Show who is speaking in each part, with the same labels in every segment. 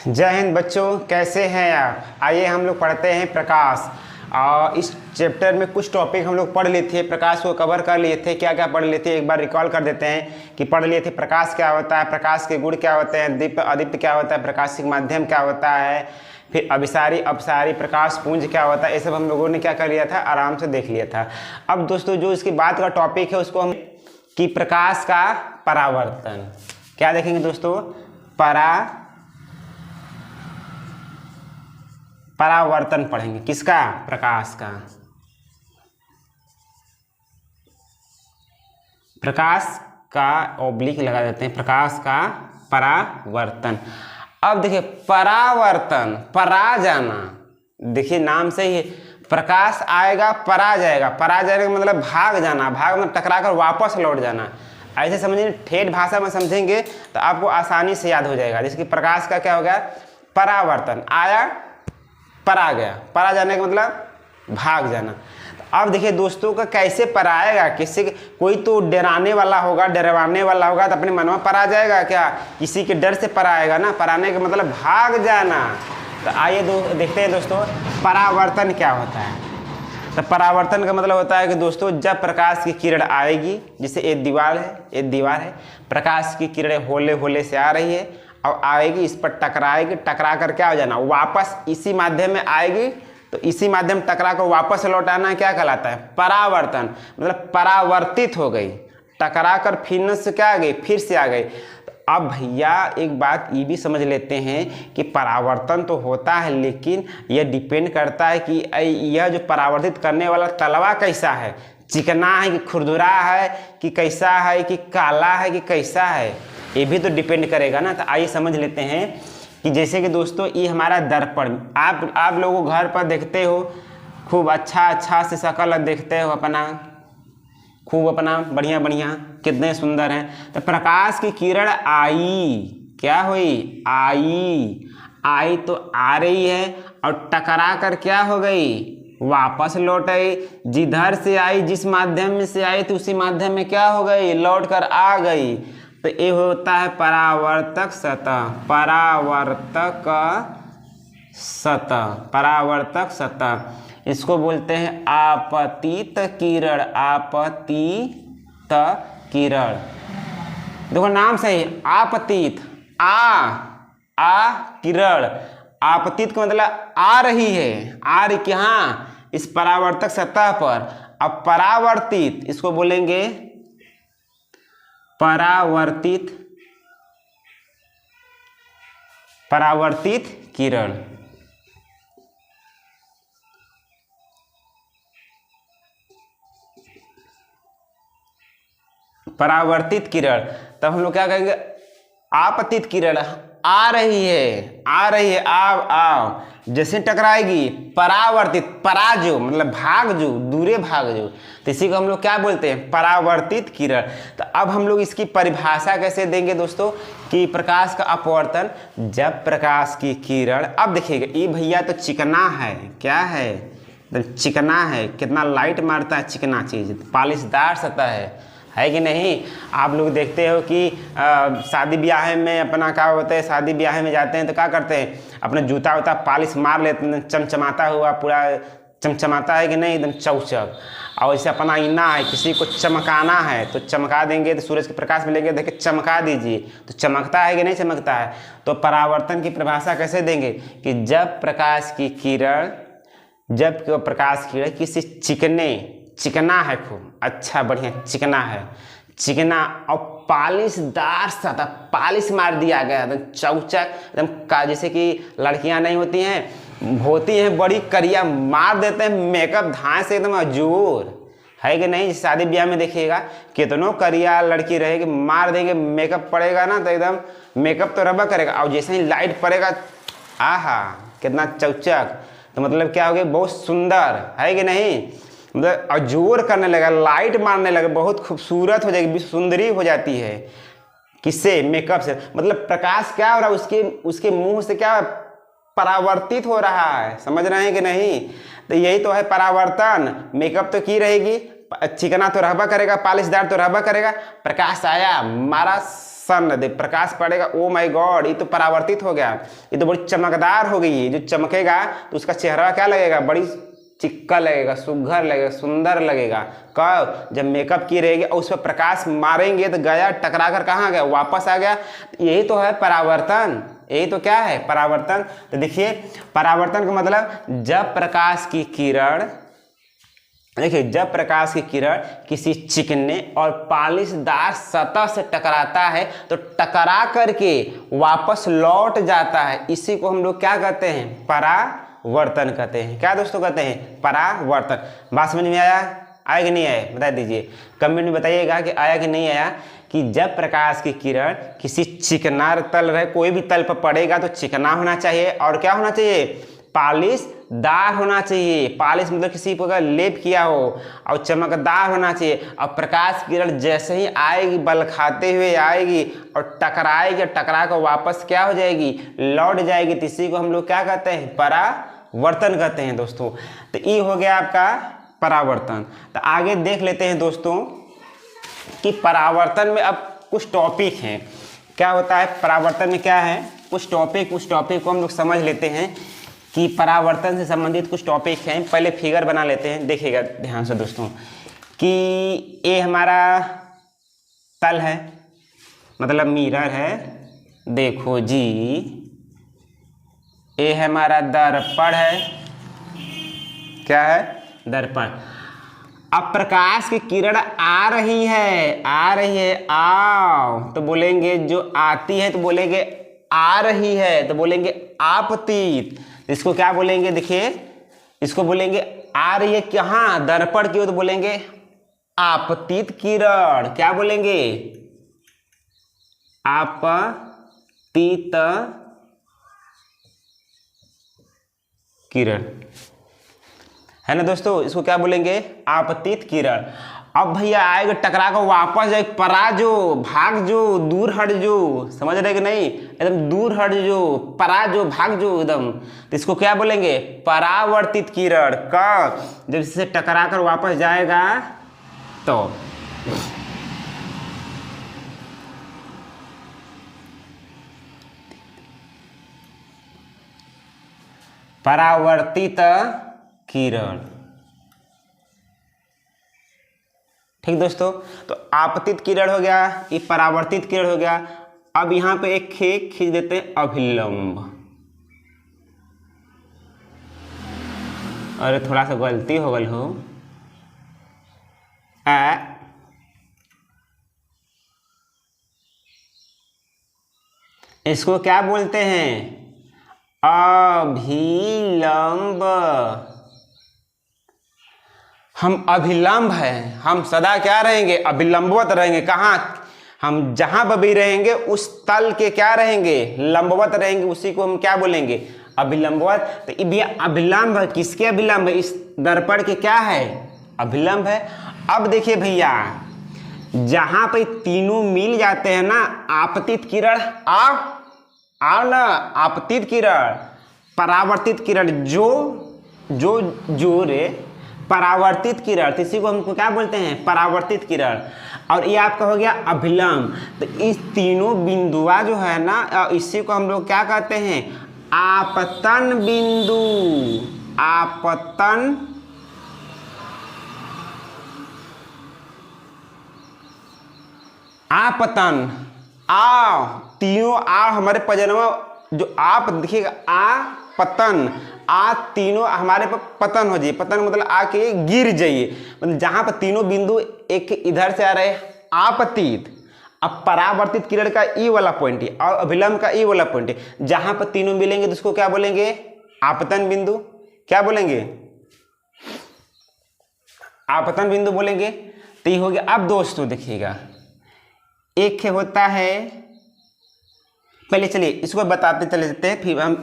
Speaker 1: जय हिंद बच्चों, कैसे हैं आप। आइए हम लोग पढ़ते हैं प्रकाश। और इस चैप्टर में कुछ टॉपिक हम लोग पढ़ लिए थे, प्रकाश को कवर कर लिए थे। क्या क्या पढ़ लिए थे एक बार रिकॉल कर देते हैं कि पढ़ लिए थे प्रकाश क्या होता है, प्रकाश के गुण क्या होते हैं, दीप अदीप्त क्या होता है, प्रकाशिक माध्यम क्या होता है, फिर अभिसारी अपसारी प्रकाश पुंज क्या होता है। ये सब हम लोगों ने क्या कर लिया था, आराम से देख लिया था। अब दोस्तों जो इसके बाद का टॉपिक है उसको हम कि प्रकाश का परावर्तन क्या देखेंगे दोस्तों, परावर्तन पढ़ेंगे। किसका? प्रकाश का। प्रकाश का ऑब्लिक लगा देते हैं, प्रकाश का परावर्तन। अब देखिए परावर्तन, परा जाना, देखिए नाम से ही प्रकाश आएगा परा जाएगा, परा जाएगा मतलब भाग जाना, भाग में टकरा कर वापस लौट जाना। ऐसे समझिए, ठेठ भाषा में समझेंगे तो आपको आसानी से याद हो जाएगा। जैसे कि प्रकाश का क्या हो गया, परावर्तन, आया परा गया, परा जाने का मतलब भाग जाना। अब देखिए दोस्तों का कैसे पराएगा, किसी कोई तो डराने वाला होगा, डरवाने वाला होगा तो अपने मन में परा जाएगा क्या, किसी के डर से पराएगा ना। पराने का मतलब भाग जाना। तो आइए देखते हैं दोस्तों परावर्तन क्या होता है। तो परावर्तन का मतलब होता है कि दोस्तों जब प्रकाश की किरण आएगी, जैसे एक दीवार है, प्रकाश की किरणें होले होले से आ रही है और आएगी, इस पर टकराएगी, टकरा कर क्या हो जाना, वापस इसी माध्यम में आएगी, तो इसी माध्यम टकरा कर वापस लौटाना क्या कहलाता है, परावर्तन। मतलब परावर्तित हो गई, टकरा कर फिर से क्या आ गई, फिर से आ गई। तो अब भैया एक बात ये भी समझ लेते हैं कि परावर्तन तो होता है, लेकिन यह डिपेंड करता है कि यह जो परावर्तित करने वाला तलवा कैसा है, चिकना है कि खुरदुरा है कि कैसा है, कि काला है कि कैसा है, ये भी तो डिपेंड करेगा ना। तो आइए समझ लेते हैं कि जैसे कि दोस्तों ये हमारा दर्पण, आप लोगों घर पर देखते हो, खूब अच्छा से शक्ल देखते हो अपना, खूब अपना बढ़िया कितने सुंदर हैं। तो प्रकाश की किरण आई, क्या हुई, आई तो आ रही है और टकरा कर क्या हो गई, वापस लौट आई। जिधर से आई, जिस माध्यम से आई तो उसी माध्यम में क्या हो गई, लौट कर आ गई। तो ये होता है परावर्तक सतह। इसको बोलते हैं आपतित किरण। देखो नाम सही, आपतित, किरण, आपतित का मतलब आ रही है, आ रही कहाँ, इस परावर्तक सतह पर। अब परावर्तित इसको बोलेंगे परावर्तित किरण। परावर्तित किरण, तब हम लोग क्या कहेंगे, आपतित किरण आ रही है, आओ, जैसे टकराएगी, परावर्तित, पराजो मतलब भागजो, दूरे भागजो, तो इसी को हम लोग क्या बोलते हैं, परावर्तित किरण। तो अब हम लोग इसकी परिभाषा कैसे देंगे दोस्तों कि प्रकाश का अपवर्तन, जब प्रकाश की किरण, अब देखिएगा ये भैया तो चिकना है, क्या है, तो चिकना है, कितना लाइट मारता है चिकना चीज, पालिशदार सतह है कि नहीं। आप लोग देखते हो कि शादी ब्याह में अपना क्या होता है, शादी ब्याह में जाते हैं तो क्या करते हैं, अपना जूता वूता पालिश मार लेते हैं, चमचमाता हुआ पूरा चमचमाता है कि नहीं, एकदम चौचक। और जैसे अपना आईना है, किसी को चमकाना है तो चमका देंगे, तो सूरज के प्रकाश में लेके देखिए चमका दीजिए तो चमकता है कि नहीं चमकता है। तो परावर्तन की परिभाषा कैसे देंगे कि जब प्रकाश की किरण किसी चिकना है, खूब अच्छा बढ़िया चिकना और पालिशदार सतह, पालिश मार दिया गया एकदम चौचक, एकदम का, जैसे कि लड़कियां नहीं होती हैं बड़ी करिया, मार देते हैं मेकअप धाए से एकदम अजूर, है कि नहीं। शादी ब्याह में देखिएगा कितनों करिया लड़की रहेगी, मार देंगे, मेकअप पड़ेगा ना तो एकदम मेकअप तो रबा करेगा, और जैसे ही लाइट पड़ेगा, आहा कितना चौचक, तो मतलब क्या हो गया, बहुत सुंदर, है कि नहीं, मतलब अजोर करने लगा, लाइट मारने लगा, बहुत खूबसूरत हो जाएगी, सुंदरी हो जाती है, किससे, मेकअप से। मतलब प्रकाश क्या हो रहा है, उसके मुंह से क्या परावर्तित हो रहा है, समझ रहे हैं कि नहीं। तो यही तो है परावर्तन। मेकअप तो की रहेगी, चिकना तो रहबा करेगा, पालिशदार तो रहबा करेगा, प्रकाश आया, मारा सन, देख प्रकाश पड़ेगा, ओ माय गॉड, ये तो परावर्तित हो गया, ये तो बड़ी चमकदार हो गई है। जो चमकेगा तो उसका चेहरा क्या लगेगा, बड़ी चिक्का लगेगा, सुघर लगेगा, सुंदर लगेगा। कब, जब मेकअप की रहेगी और उस पर प्रकाश मारेंगे तो गया टकरा कर कहाँ गया, वापस आ गया। यही तो है परावर्तन, यही तो क्या है परावर्तन। तो देखिए परावर्तन का मतलब जब प्रकाश की किरण, देखिए जब प्रकाश की किरण किसी चिकने और पॉलिशदार सतह से टकराता है तो टकरा करके वापस लौट जाता है, इसी को हम लोग क्या कहते हैं, परावर्तन कहते हैं। क्या दोस्तों कहते हैं, परावर्तन। बात समझ में आया कि नहीं आया, बता दीजिए, कमेंट में बताइएगा कि आया कि नहीं आया। कि जब प्रकाश की किरण किसी चिकना तल रहे, कोई भी तल पर पड़ेगा तो चिकना होना चाहिए और क्या होना चाहिए, पॉलिशदार होना चाहिए। पॉलिश मतलब किसी प्रकार लेप किया हो, और चमकदार होना चाहिए। और प्रकाश किरण जैसे ही आएगी, बल खाते हुए आएगी और टकराएगी, टकरा कर वापस क्या हो जाएगी, लौट जाएगी, तो इसी को हम लोग क्या कहते हैं, परावर्तन कहते हैं दोस्तों। तो ये हो गया आपका परावर्तन। तो आगे देख लेते हैं दोस्तों कि परावर्तन में अब कुछ टॉपिक हैं, क्या होता है परावर्तन में, क्या है कुछ टॉपिक को हम लोग समझ लेते हैं कि परावर्तन से संबंधित कुछ टॉपिक हैं। पहले फिगर बना लेते हैं, देखिएगा ध्यान से दोस्तों कि ये हमारा तल है, मतलब मिरर है, देखो जी, ये है हमारा दर्पण है, क्या है, दर्पण। अब प्रकाश की किरण आ रही है, आओ तो बोलेंगे, जो आती है तो बोलेंगे आ रही है, तो बोलेंगे आपतित। इसको क्या बोलेंगे, देखिए इसको बोलेंगे आ रही है कहाँ, दर्पण की ओर, तो बोलेंगे आपतित किरण। क्या बोलेंगे, आपतित किरण, है ना दोस्तों, इसको क्या बोलेंगे, आपतित किरण। अब भैया आएगा टकरा कर वापस जाए, परा जो, भाग जो, दूर हट जो, समझ रहे कि नहीं, एकदम दूर हट जो, परा जो, भाग जो एकदम, तो इसको क्या बोलेंगे, परावर्तित किरण। का जब इससे टकरा कर वापस जाएगा तो परावर्तित किरण। ठीक दोस्तों, तो आपतित किरण हो गया, ये परावर्तित किरण हो गया। अब यहां पे एक खींच देते हैं, अभिलंब। अरे थोड़ा सा गलती हो गई हो, इसको क्या बोलते हैं, अभिलंब। हम अभिलंब हैं, हम सदा क्या रहेंगे, अभिलंबवत रहेंगे। कहाँ, हम जहां पर भी रहेंगे उस तल के क्या रहेंगे, लंबवत रहेंगे, उसी को हम क्या बोलेंगे, अभिलंबवत। तो ये अभिलंब है, किसके अभिलंब है, इस दर्पण के क्या है, अभिलंब है। अब देखिए भैया, जहां पे तीनों मिल जाते हैं ना, आपतित किरण आओ ना, आपतित किरण, परावर्तित किरण, जो रे परावर्तित किरण, इसी को हमको क्या बोलते हैं, परावर्तित किरण। और ये आपका हो गया अभिलंब। तो इस तीनों बिंदुआ जो है ना, इसी को हम लोग क्या कहते हैं, आपतन बिंदु, आपतन आपतन। आओ तीनों, आ हमारे पजनवा जो आप देखिएगा, आ पतन, आ तीनों हमारे पर पतन हो जाइए, पतन मतलब आके गिर जाइए, मतलब जहां पर तीनों बिंदु एक इधर से आ रहे हैं, आपतित। अब परावर्तित किरण का ई वाला पॉइंट है और अभिलंब का ई वाला पॉइंट है, जहां पर तीनों मिलेंगे तो उसको क्या बोलेंगे, आपतन बिंदु। क्या बोलेंगे, आपतन बिंदु बोलेंगे। तो ये हो गया। अब दोस्तों देखिएगा, एक होता है, पहले चलिए इसको बताते चले जाते हैं, फिर हम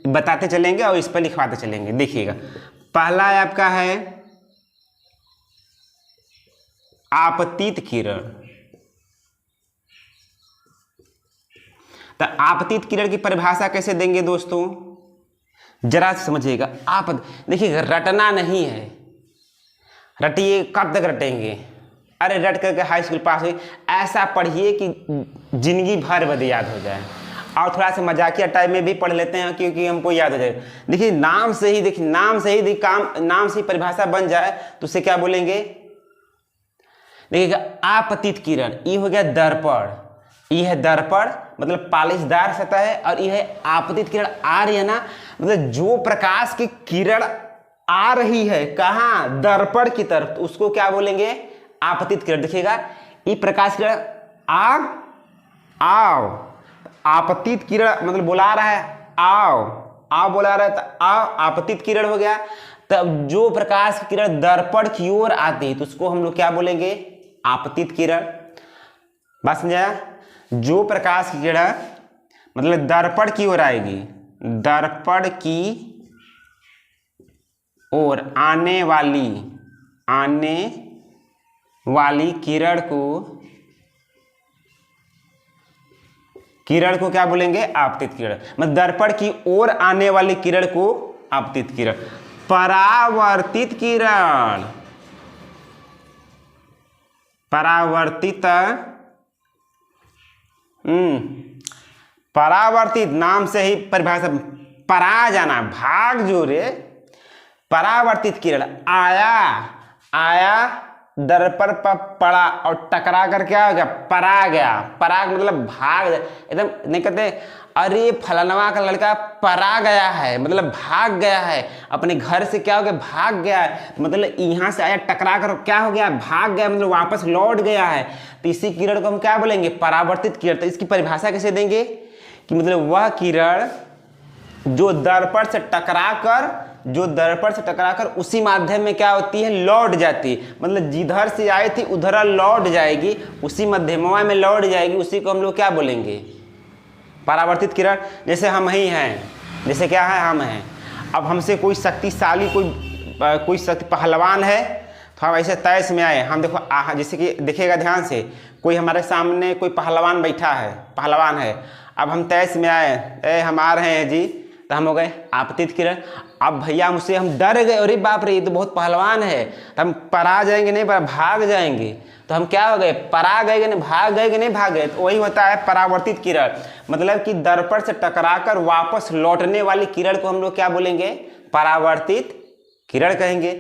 Speaker 1: बताते चलेंगे और इस पर लिखवाते चलेंगे। देखिएगा, पहला आपका है आपतित किरण। तो आपतित किरण की परिभाषा कैसे देंगे दोस्तों, जरा समझिएगा। आप देखिए, रटना नहीं है, रटिए, कब तक रटेंगे, अरे रट करके हाई स्कूल पास हुई, ऐसा पढ़िए कि जिंदगी भर बद याद हो जाए। और थोड़ा सा मजाकिया टाइप में भी पढ़ लेते हैं क्योंकि हमको याद हो जाए। देखिए नाम से ही काम, नाम से ही परिभाषा बन जाए तो उसे क्या बोलेंगे। देखिएगा आपतित किरण, ये हो गया दर्पण, ये है दर्पण मतलब पालिशदार सतह है, और ये है आपतित किरण। आ रही है ना, मतलब जो प्रकाश की किरण आ रही है कहाँ, दर्पण की तरफ, तो उसको क्या बोलेंगे, आपतित किरण। देखिएगा ये प्रकाश किरण आओ, आपतित किरण मतलब बुला रहा है आओ बुला रहा है, तो आओ आपतित किरण हो गया। तब जो प्रकाश की किरण दर्पण की ओर आती है तो उसको हम लोग क्या बोलेंगे, आपतित किरण। बात समझाया। जो प्रकाश की किरण मतलब दर्पण की ओर आएगी, दर्पण की ओर आने वाली किरण को क्या बोलेंगे, आपतित किरण। मतलब दर्पण की ओर आने वाली किरण को आपतित किरण। परावर्तित किरण, परावर्तित नाम से ही परिभाषा, परा जाना, भाग जो रे। परावर्तित किरण आया दर्पण पर पड़ा और टकरा कर क्या हो गया, परा गया। पराग मतलब भाग, एकदम नहीं कहते अरे फलानवा का लड़का परा गया है, मतलब भाग गया है अपने घर से, क्या हो गया, भाग गया है। मतलब यहाँ से आया टकरा कर क्या हो गया, भाग गया, मतलब वापस लौट गया है। तो इसी किरण को हम क्या बोलेंगे, परावर्तित किरण। तो इसकी परिभाषा कैसे देंगे कि मतलब वह किरण जो दर्पण से टकराकर उसी माध्यम में क्या होती है, लौट जाती है। मतलब जिधर से आई थी उधर लौट जाएगी, उसी मध्यमा में लौट जाएगी, उसी को हम लोग क्या बोलेंगे, परावर्तित किरण। जैसे हम ही हैं, जैसे क्या है, हम हैं। अब हमसे कोई शक्तिशाली कोई शक्ति पहलवान है, तो हम ऐसे तैश में आए, हम देखो जैसे कि देखिएगा ध्यान से, कोई हमारे सामने कोई पहलवान बैठा है, पहलवान है। अब हम तैश में आए, हम आ रहे हैं जी, तो हम हो गए आपतित किरण। अब भैया मुझसे हम डर गए, अरे बाप रे ये तो बहुत पहलवान है, तो हम परा जाएंगे नहीं, पर भाग जाएंगे, तो हम क्या हो गए, परा गए कि नहीं, भाग गए कि नहीं भाग गए। तो वही होता है परावर्तित किरण। मतलब कि दर्पण से टकराकर वापस लौटने वाली किरण को हम लोग क्या बोलेंगे, परावर्तित किरण कहेंगे।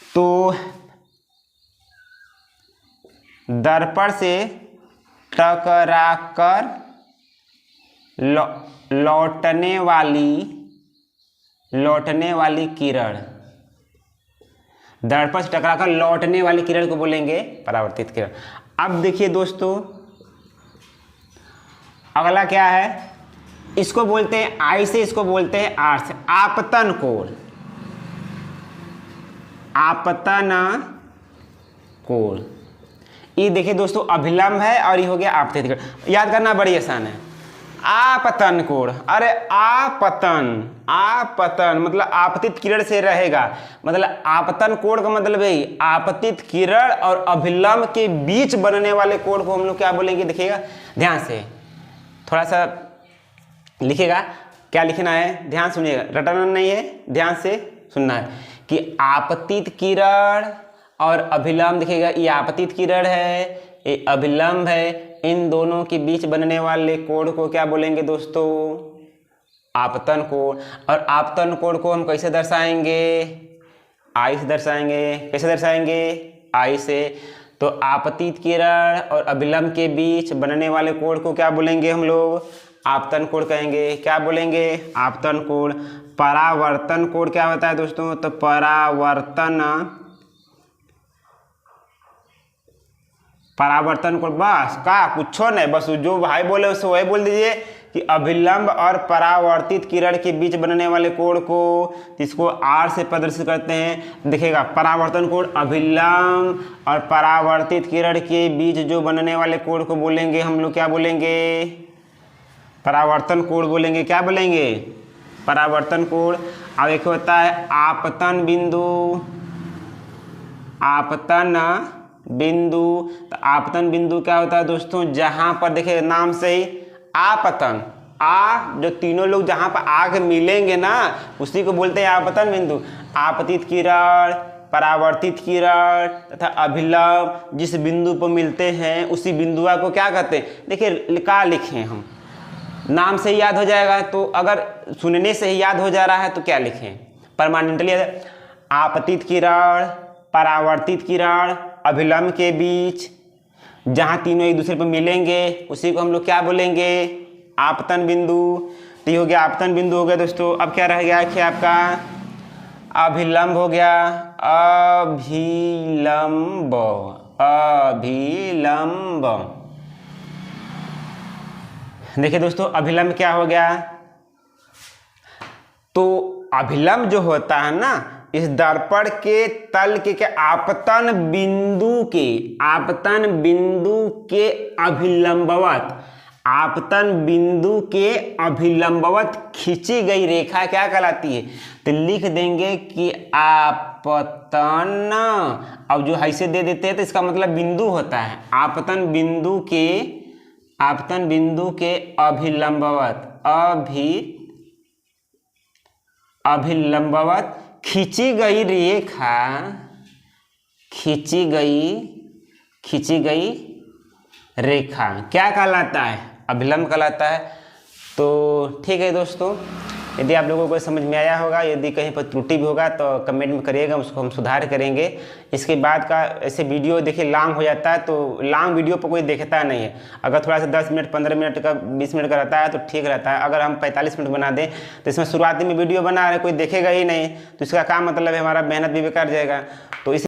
Speaker 1: तो दर्पण से टकराकर लौटने वाली किरण, दर्पण से टकराकर लौटने वाली किरण को बोलेंगे परावर्तित किरण। अब देखिए दोस्तों अगला क्या है, इसको बोलते हैं आई से, इसको बोलते हैं आर से, आपतन कोण। आपतन कोण, ये देखिए दोस्तों अभिलंब है और ये हो गया आपतित किरण। याद करना बड़ी आसान है। आपतन कोण, अरे आपतन मतलब आपतित किरण से रहेगा। मतलब आपतन कोण का मतलब है आपतित किरण और अभिलंब के बीच बनने वाले कोण को हम लोग क्या बोलेंगे। देखिएगा ध्यान से, थोड़ा सा लिखिएगा, क्या लिखना है ध्यान सुनिएगा, रटना नहीं है, ध्यान से सुनना है कि आपतित किरण और अभिलंब, देखिएगा ये आपतित किरण है, ये अभिलंब है, इन दोनों के बीच बनने वाले कोण को क्या बोलेंगे दोस्तों, आपतन कोण। और आपतन कोण को हम कैसे दर्शाएंगे, आई से दर्शाएंगे। कैसे दर्शाएंगे, आई से। तो आपतित किरण और अभिलंब के बीच बनने वाले कोण को क्या बोलेंगे हम लोग, आपतन कोण कहेंगे। क्या बोलेंगे, आपतन कोण। परावर्तन कोण क्या होता है दोस्तों, तो परावर्तन कोण, बस का कुछ नहीं, बस जो भाई बोले उससे वही बोल दीजिए कि अभिलंब और परावर्तित किरण के बीच बनने वाले कोण को, इसको आर से प्रदर्शित करते हैं। देखिएगा परावर्तन कोण, अभिलंब और परावर्तित किरण के बीच जो बनने वाले कोण को बोलेंगे हम लोग क्या बोलेंगे, परावर्तन कोण बोलेंगे। क्या बोलेंगे, परावर्तन कोण। अब एक होता है आपतन बिंदु, आपतन बिंदु। तो आपतन बिंदु क्या होता है दोस्तों, जहां पर देखिए नाम से ही आपतन, जो तीनों लोग जहां पर आग मिलेंगे ना उसी को बोलते हैं आपतन बिंदु। आपतित किरण, परावर्तित किरण तथा अभिलंब जिस बिंदु पर मिलते हैं उसी बिंदुआ को क्या कहते हैं। देखिए क्या लिखें हम, नाम से ही याद हो जाएगा, तो अगर सुनने से ही याद हो जा रहा है तो क्या लिखें, परमानेंटली आपतित किरण, परावर्तित किरण, अभिलंब के बीच जहाँ तीनों एक दूसरे पर मिलेंगे उसी को हम लोग क्या बोलेंगे, आपतन बिंदु। तो ये हो गया आपतन बिंदु हो गया दोस्तों। अब क्या रह गया कि आपका अभिलंब हो गया, अभिलंब, अभिलंब। देखिए दोस्तों अभिलंब क्या हो गया, तो अभिलंब जो होता है ना इस दर्पण के तल के आपतन बिंदु के, आपतन बिंदु के अभिलंबवत, आपतन बिंदु के अभिलंबवत खींची गई रेखा क्या कहलाती है। तो लिख देंगे कि आपतन, अब जो ऐसे दे देते हैं तो इसका मतलब बिंदु होता है, आपतन बिंदु के, आपतन बिंदु के अभिलंबवत, अभिलंबवत खींची गई रेखा, खींची गई रेखा क्या कहलाता है, अभिलंब कहलाता है। तो ठीक है दोस्तों, यदि आप लोगों को समझ में आया होगा, यदि कहीं पर त्रुटि भी होगा तो कमेंट में करिएगा, उसको हम सुधार करेंगे। इसके बाद का ऐसे वीडियो देखिए लॉन्ग हो जाता है, तो लॉन्ग वीडियो पर कोई देखता नहीं है। अगर थोड़ा सा 10 मिनट 15 मिनट का 20 मिनट का रहता है तो ठीक रहता है। अगर हम 45 मिनट बना दें तो इसमें शुरुआती में वीडियो बना रहे कोई देखेगा ही नहीं, तो इसका क्या मतलब है, हमारा मेहनत भी बेकार जाएगा। तो इस